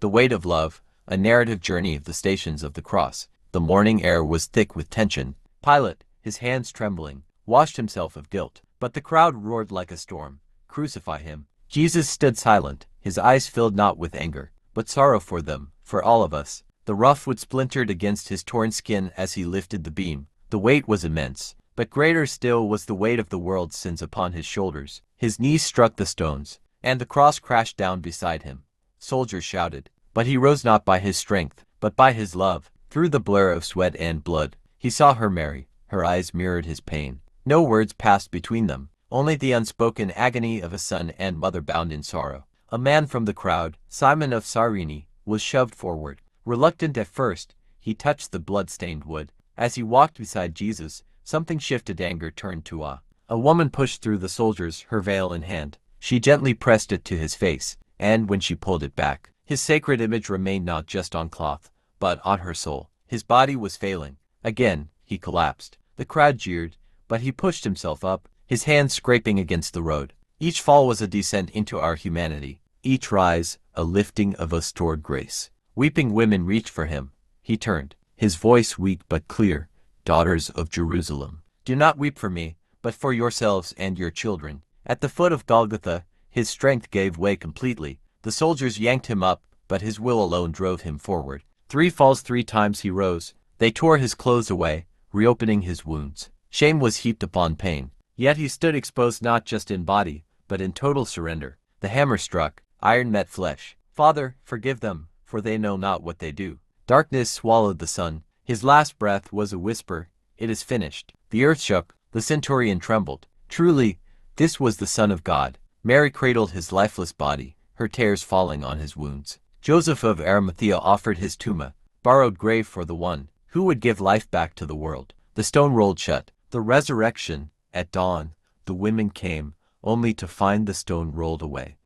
The Weight of Love, a narrative journey of the Stations of the Cross. The morning air was thick with tension. Pilate, his hands trembling, washed himself of guilt. But the crowd roared like a storm. Crucify him. Jesus stood silent, his eyes filled not with anger, but sorrow for them, for all of us. The rough wood splintered against his torn skin as he lifted the beam. The weight was immense, but greater still was the weight of the world's sins upon his shoulders. His knees struck the stones, and the cross crashed down beside him. Soldiers shouted, but he rose not by his strength, but by his love. Through the blur of sweat and blood, he saw her Mary. Her eyes mirrored his pain. No words passed between them, only the unspoken agony of a son and mother bound in sorrow. A man from the crowd, Simon of Cyrene, was shoved forward. Reluctant at first, he touched the blood-stained wood. As he walked beside Jesus, something shifted. Anger turned to awe. A woman pushed through the soldiers, her veil in hand. She gently pressed it to his face, and when she pulled it back, his sacred image remained not just on cloth, but on her soul. His body was failing. Again, he collapsed. The crowd jeered, but he pushed himself up, his hands scraping against the road. Each fall was a descent into our humanity. Each rise, a lifting of us toward grace. Weeping women reached for him. He turned, his voice weak but clear. Daughters of Jerusalem, do not weep for me, but for yourselves and your children. At the foot of Golgotha, his strength gave way completely. The soldiers yanked him up, but his will alone drove him forward. 3 falls 3 times he rose. They tore his clothes away, reopening his wounds. Shame was heaped upon pain. Yet he stood exposed not just in body, but in total surrender. The hammer struck, iron met flesh. Father, forgive them, for they know not what they do. Darkness swallowed the sun. His last breath was a whisper, it is finished. The earth shook, the centurion trembled. Truly, this was the Son of God. Mary cradled his lifeless body, her tears falling on his wounds. Joseph of Arimathea offered his tomb, borrowed grave for the one who would give life back to the world. The stone rolled shut. The resurrection, at dawn, the women came, only to find the stone rolled away.